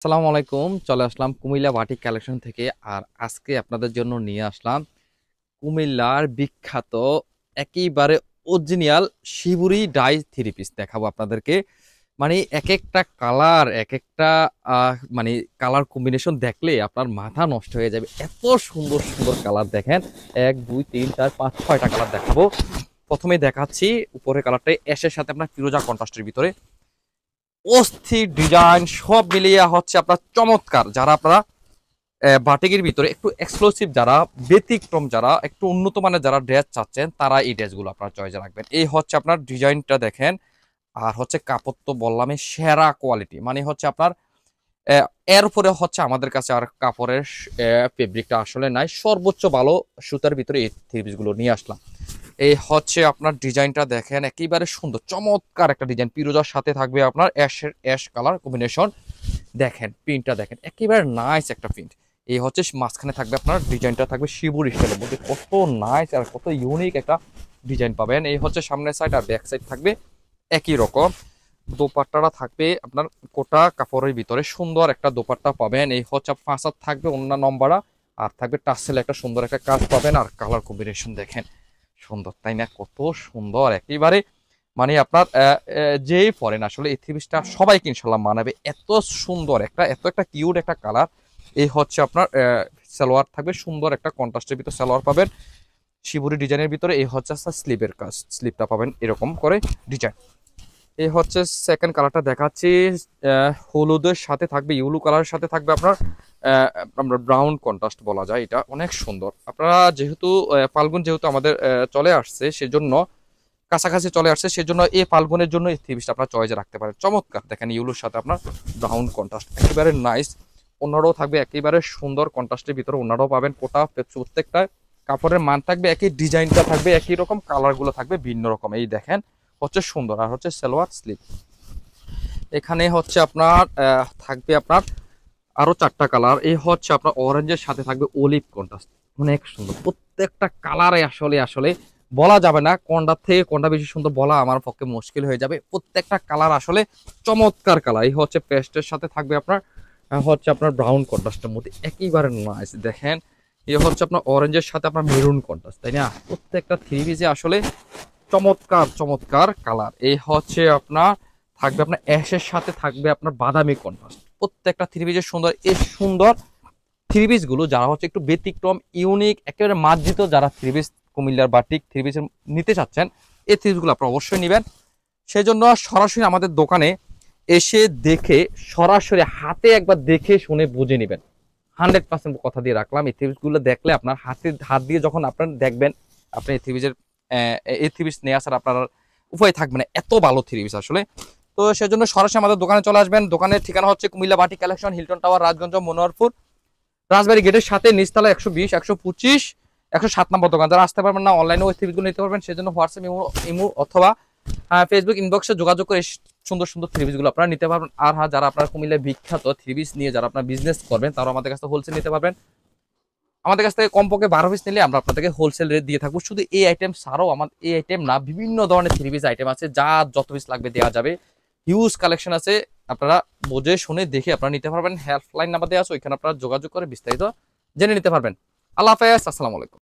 আসসালামু আলাইকুম। চলে আসলাম কুমিল্লা বাটিক কালেকশন থেকে। আর আজকে আপনাদের জন্য নিয়ে আসলাম কুমিল্লার বিখ্যাত একেবারে original shibori die three piece দেখাবো আপনাদেরকে। মানে এক একটা কালার এক একটা মানে কালার কম্বিনেশন দেখলে আপনার মাথা নষ্ট হয়ে যাবে। এত সুন্দর সুন্দর কালার দেখেন, 1 2 3 4 5 6টা কালার দেখাবো। প্রথমে দেখাচ্ছি উপরের কালারটা অ্যাশের সাথে আপনার ফিরোজা কন্ট্রাস্টের ভিতরে অস্থির ডিজাইন সব মিলিয়ে হচ্ছে আপনার চমৎকার। যারা আপনারা বাটিকের ভিতরে একটু এক্সক্লুসিভ, যারা ব্যতিক্রম, যারা একটু উন্নত মানের যারা ড্রেস চাচ্ছেন তারা এই ড্রেসগুলো আপনার চয়েসে রাখবেন। এই হচ্ছে আপনার ডিজাইনটা দেখেন। আর হচ্ছে কাপড় তো বললামই সেরা কোয়ালিটি, মানে হচ্ছে আপনার এর উপরে হচ্ছে আমাদের কাছে আর কাপড়ের ফেব্রিকটা আসলে নাই, সর্বোচ্চ ভালো সুতার ভিতরে এই থ্রি পিসগুলো নিয়ে আসলাম। এই হচ্ছে আপনার ডিজাইনটা দেখেন, একেবারে সুন্দর চমৎকার একটা ডিজাইন, পিরোজার সাথে থাকবে আপনার অ্যাশ কালার কম্বিনেশন। দেখেন প্রিন্টটা দেখেন, একেবারে নাইস একটা প্রিন্ট। এই হচ্ছে মাঝখানে থাকবে আপনার ডিজাইনটা থাকবে শিবুর স্টাইলের মধ্যে, কত নাইস আর কত ইউনিক একটা ডিজাইন পাবেন। এই হচ্ছে সামনের সাইড আর ব্যাক সাইড থাকবে একই রকম। দোপাট্টাটা থাকবে আপনার কোটা কাপড়ের ভিতরে সুন্দর একটা দোপাট্টা পাবেন। এই হচ্ছে ফাঁসার থাকবে অন্য নম্বরা, আর থাকবে টাসেলে একটা সুন্দর একটা কাজ পাবেন। আর কালার কম্বিনেশন দেখেন সুন্দর, তাই না? কত সুন্দর একেবারে, মানে আপনার যেই পরেন আসলে এই থ্রি পিসটা সবাইকে ইনশাল্লাহ মানাবে। এত সুন্দর একটা, এত একটা কিউট একটা কালার। এই হচ্ছে আপনার সালোয়ার থাকবে সুন্দর একটা কন্ট্রাস্টের ভিতরে সালোয়ার পাবেন শিবুরি ডিজাইনের ভিতরে। এই হচ্ছে স্লিভের কাজ, স্লিভটা পাবেন এরকম করে ডিজাইন। এই হচ্ছে সেকেন্ড কালারটা দেখাচ্ছি, হলুদের সাথে থাকবে ইউলু কালারের সাথে থাকবে আপনার আমরা ব্রাউন কন্ট্রাস্ট বলা যায়, এটা অনেক সুন্দর। আপনারা যেহেতু ফাল্গুন যেহেতু আমাদের চলে আসছে, সেজন্য কাছাকাছি চলে আসছে, সেজন্য এই ফাল্গুনের জন্য এই থ্রি পিসটা আপনার চয়েসে রাখতে পারেন। চমৎকার দেখেন, ইউলুর সাথে আপনার ব্রাউন কন্ট্রাস্ট একেবারে নাইস। ওনারাও থাকবে একেবারে সুন্দর কন্ট্রাস্টের ভিতরে, ওনারাও পাবেন কোটা, প্রত্যেকটা কাপড়ের মান থাকবে একই, ডিজাইনটা থাকবে একই রকম, কালারগুলো থাকবে ভিন্ন রকম। এই দেখেন হচ্ছে সুন্দর। আর হচ্ছে সালোয়ার স্লিভ, এখানে হচ্ছে আপনার থাকবে আপনার আরো 4টা কালার। এই হচ্ছে আপনার অরেঞ্জের সাথে থাকবে অলিভ কন্ট্রাস্ট, অনেক সুন্দর। প্রত্যেকটা কালারে আসলে আসলে বলা যাবে না কোনটার থেকে কোনটা বেশি সুন্দর, বলা আমার পক্ষে মুশকিল হয়ে যাবে। প্রত্যেকটা কালার আসলে চমৎকার কালার। এই হচ্ছে পেস্টের সাথে থাকবে আপনার হচ্ছে আপনার ব্রাউন কন্ট্রাস্টের মধ্যে একেবারে নাইস দেখেন। এই হচ্ছে আপনার অরেঞ্জের সাথে আপনার মেরুন কন্ট্রাস্ট, তাই না? প্রত্যেকটা থ্রি পিসে আসলে চমৎকার চমৎকার কালার। এই হচ্ছে আপনার থাকবে আপনার অ্যাশের সাথে থাকবে আপনার বাদামি কন্ট্রাস্ট। প্রত্যেকটা থ্রি পিসের সুন্দর, এই সুন্দর থ্রি পিস গুলো যারা হচ্ছে একটু ব্যতিক্রম ইউনিক একেবারে মার্জিত, যারা থ্রি পিস কুমিল্লার বাটিক থ্রি পিস নিতে চাচ্ছেন, এই থ্রি পিসগুলো আপনারা অবশ্যই নেবেন। সেই জন্য সরাসরি আমাদের দোকানে এসে দেখে, সরাসরি হাতে একবার দেখে শুনে বুঝে নেবেন। 100% কথা দিয়ে রাখলাম, এই থ্রি পিসগুলো দেখলে আপনার হাত দিয়ে যখন আপনার দেখবেন, আপনি এই থ্রি পিসের এই থ্রি পিস নিয়ে আসার আপনার উপায় থাকবে না, এত ভালো থ্রি পিস আসলে। তো সেজন্য সরাসরি আমাদের দোকানে চলে আসবেন। দোকানের ঠিকানা হচ্ছে Comilla batik collection, Hilton tower, Rajganj, Monoharpur, Rajbari গেটের সাথে নিচতলা 120 125 107 নম্বর দোকান। যারা আসতে পারবেন না, অনলাইনে ওই থ্রিপিসগুলো নিতে পারবেন। সেজন্য হোয়াটসঅ্যাপ ইমো অথবা ফেসবুক ইনবক্সে যোগাযোগ করে সুন্দর সুন্দর থ্রিপিসগুলো আপনারা নিতে পারবেন। আর হ্যাঁ, যারা আপনার কুমিল্লায় বিখ্যাত থ্রিপিস নিয়ে যারা আপনার বিজনেস করবেন, তারাও আমাদের কাছে হোলসেল নিতে পারবেন। আমাদের কাছ থেকে কমপক্ষে 12 পিস নিলে আমরা আপনাদেরকে হোলসেল রেট দিয়ে থাকবো। শুধু এই আইটেম ছাড়াও আমাদের এই আইটেম না, বিভিন্ন ধরনের থ্রি পিস আইটেম আছে, যা যত পিস লাগবে দেওয়া যাবে। হিউজ কালেকশন আছে, আপনারা বুঝে শুনে দেখে আপনারা নিতে পারবেন। হেল্পলাইন নাম্বার দেওয়া আছে, ওইখানে আপনারা যোগাযোগ করে বিস্তারিত জেনে নিতে পারবেন। আল্লাহ হাফেজ, আসসালামু আলাইকুম।